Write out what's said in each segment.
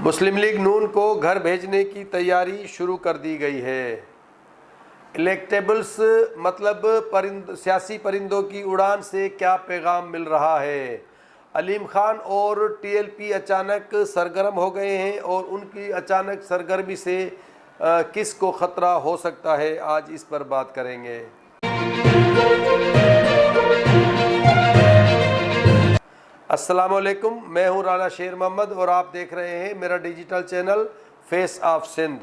मुस्लिम league नून को घर भेजने की तैयारी शुरू कर दी गई है। इलेक्टेबल्स मतलब सियासी परिंदों की उड़ान से क्या पैगाम मिल रहा है। अलीम खान और टीएलपी अचानक सरगर्म हो गए हैं और उनकी अचानक सरगर्मी से किस को ख़तरा हो सकता है, आज इस पर बात करेंगे। अस्सलामुअलैकुम, मैं हूं राना शेर मोहम्मद और आप देख रहे हैं मेरा digital channel face of Sindh.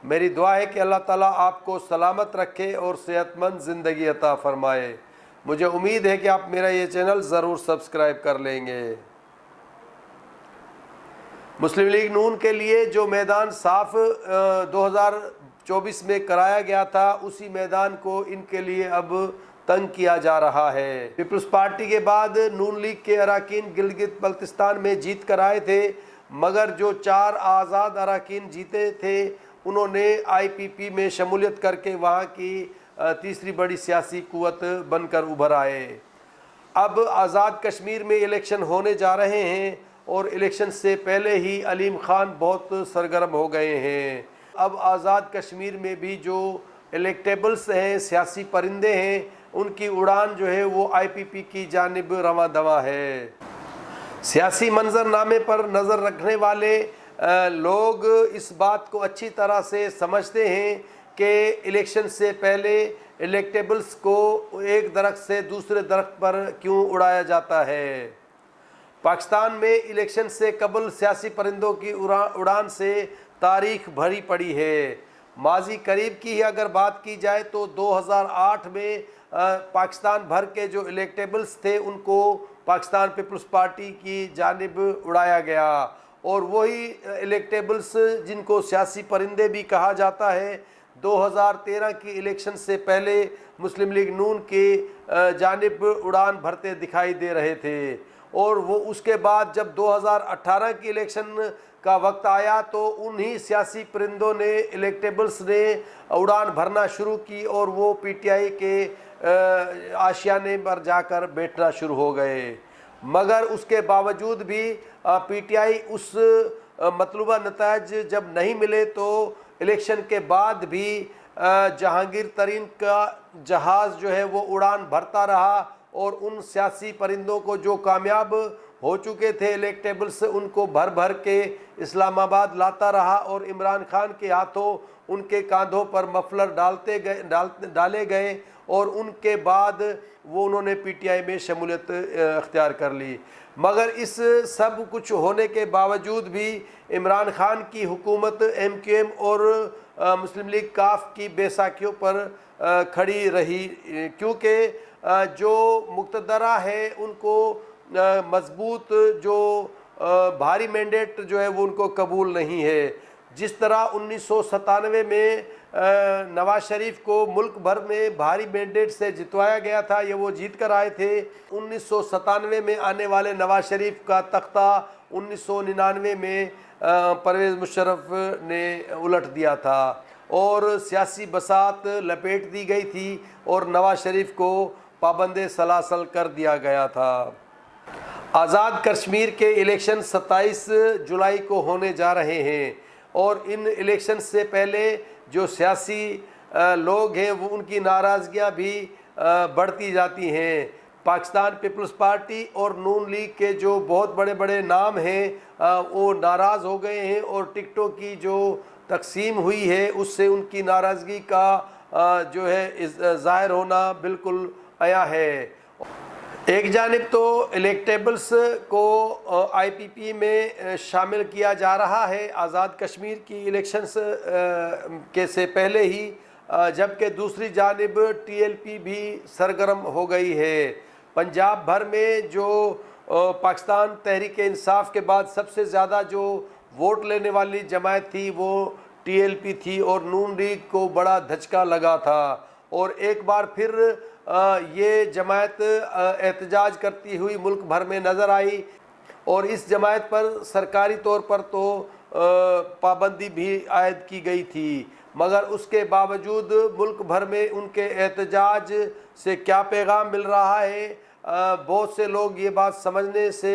मेरी दुआ है कि अल्लाह ताला आपको सलामत रखे और सेहतमंद ज़िंदगी अता फ़रमाए। मुझे उम्मीद है कि आप मेरा ये चैनल ज़रूर सब्सक्राइब कर लेंगे। मुस्लिम लीग नून के लिए जो मैदान साफ 2024 में कराया गया था, उसी मैदान को इनके लिए अब तंग किया जा रहा है। पीपल्स पार्टी के बाद नून लीग के अरकान गिलगित बल्तिस्तान में जीत कर आए थे, मगर जो 4 आज़ाद अरकान जीते थे उन्होंने आईपीपी में शमूलियत करके वहाँ की तीसरी बड़ी सियासी कुव्वत बनकर उभर आए। अब आज़ाद कश्मीर में इलेक्शन होने जा रहे हैं और इलेक्शन से पहले ही अलीम खान बहुत सरगर्म हो गए हैं। अब आज़ाद कश्मीर में भी जो इलेक्टेबल्स हैं, सियासी परिंदे हैं, उनकी उड़ान जो है वो आईपीपी की जानिब रवां दवा है। सियासी मंजरनामे पर नज़र रखने वाले लोग इस बात को अच्छी तरह से समझते हैं कि इलेक्शन से पहले इलेक्टेबल्स को एक दरख्त से दूसरे दरख्त पर क्यों उड़ाया जाता है। पाकिस्तान में इलेक्शन से कबल सियासी परिंदों की उड़ान से तारीख भरी पड़ी है। माजी करीब की ही अगर बात की जाए तो 2008 में पाकिस्तान भर के जो इलेक्टेबल्स थे उनको पाकिस्तान पीपल्स पार्टी की जानिब उड़ाया गया, और वही इलेक्टेबल्स जिनको सियासी परिंदे भी कहा जाता है 2013 की इलेक्शन से पहले मुस्लिम लीग नून के जानिब उड़ान भरते दिखाई दे रहे थे। और वो उसके बाद जब 2018 की इलेक्शन का वक्त आया तो उन्हीं सियासी परिंदों ने, इलेक्टेबल्स ने उड़ान भरना शुरू की और वो पीटीआई के आशियाने पर जाकर बैठना शुरू हो गए। मगर उसके बावजूद भी पीटीआई उस मतलूबा नताज जब नहीं मिले तो इलेक्शन के बाद भी जहांगीर तरीन का जहाज़ जो है वो उड़ान भरता रहा और उन सियासी परिंदों को जो कामयाब हो चुके थे इलेक्टेबल्स, उनको भर भर के इस्लामाबाद लाता रहा और इमरान खान के हाथों उनके कांधों पर मफलर डाले गए और उनके बाद वो उन्होंने पीटीआई में शमूलियत अख्तियार कर ली। मगर इस सब कुछ होने के बावजूद भी इमरान खान की हुकूमत एमक्यूएम और मुस्लिम लीग काफ की बेसाखियों पर खड़ी रही, क्योंकि जो मुक्तदरा है उनको मजबूत जो भारी मैंडेट जो है वो उनको कबूल नहीं है। जिस तरह 1997 में नवाज शरीफ को मुल्क भर में भारी मैंडेट से जितवाया गया था, ये वो जीत कर आए थे। 1997 में आने वाले नवाज शरीफ का तख्ता 1999 में परवेज़ मुशर्रफ ने उलट दिया था और सियासी बसात लपेट दी गई थी और नवाज शरीफ को पाबंदे सलासल कर दिया गया था। आज़ाद कश्मीर के इलेक्शन 27 जुलाई को होने जा रहे हैं और इन इलेक्शन से पहले जो सियासी लोग हैं वो उनकी नाराज़गियाँ भी बढ़ती जाती हैं। पाकिस्तान पीपल्स पार्टी और नून लीग के जो बहुत बड़े बड़े नाम हैं वो नाराज़ हो गए हैं और टिकटों की जो तकसीम हुई है उससे उनकी नाराज़गी का जो है ज़ाहिर होना बिल्कुल आया है। एक जानिब तो इलेक्टेबल्स को आईपीपी में शामिल किया जा रहा है आज़ाद कश्मीर की इलेक्शंस के से पहले ही, जबकि दूसरी जानिब टीएलपी भी सरगर्म हो गई है। पंजाब भर में जो पाकिस्तान तहरीक इंसाफ के बाद सबसे ज़्यादा जो वोट लेने वाली जमात थी वो टीएलपी थी और नून लीग को बड़ा धचका लगा था और एक बार फिर ये जमात एहतजाज करती हुई मुल्क भर में नज़र आई और इस जमात पर सरकारी तौर पर तो पाबंदी भी आयद की गई थी, मगर उसके बावजूद मुल्क भर में उनके एहतजाज से क्या पैगाम मिल रहा है, बहुत से लोग ये बात समझने से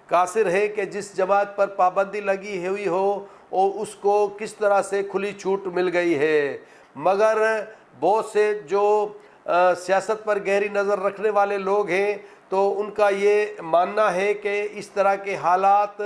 कासिर है कि जिस जमात पर पाबंदी लगी हुई हो और उसको किस तरह से खुली छूट मिल गई है। मगर बहुत से जो सियासत पर गहरी नज़र रखने वाले लोग हैं तो उनका ये मानना है कि इस तरह के हालात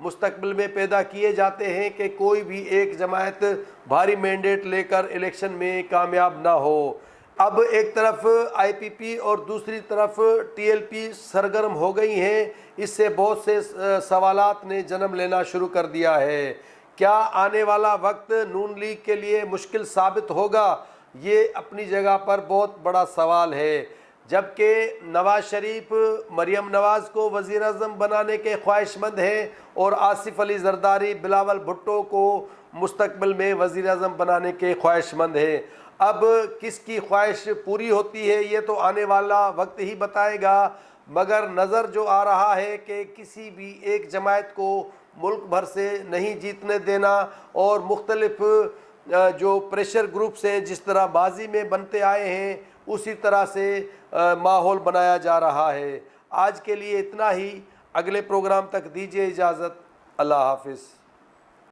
मुस्तकबिल में पैदा किए जाते हैं कि कोई भी एक जमात भारी मैंडेट लेकर इलेक्शन में कामयाब ना हो। अब एक तरफ आईपीपी और दूसरी तरफ टीएलपी सरगर्म हो गई हैं। इससे बहुत से सवालात ने जन्म लेना शुरू कर दिया है। क्या आने वाला वक्त नून लीग के लिए मुश्किल साबित होगा? ये अपनी जगह पर बहुत बड़ा सवाल है। जबकि नवाज शरीफ मरियम नवाज़ को वज़ीर आज़म बनाने के ख्वाहिशमंद हैं और आसिफ अली जरदारी बिलावल भुट्टो को मुस्तकबिल में वज़ीर आज़म बनाने के ख्वाहिशमंद हैं। अब किसकी ख्वाहिश पूरी होती है ये तो आने वाला वक्त ही बताएगा। मगर नज़र जो आ रहा है कि किसी भी एक जमात को मुल्क भर से नहीं जीतने देना और मुख्तलिफ जो प्रेशर ग्रुप्स हैं जिस तरह बाजी में बनते आए हैं उसी तरह से माहौल बनाया जा रहा है। आज के लिए इतना ही। अगले प्रोग्राम तक दीजिए इजाज़त। अल्लाह हाफिज़।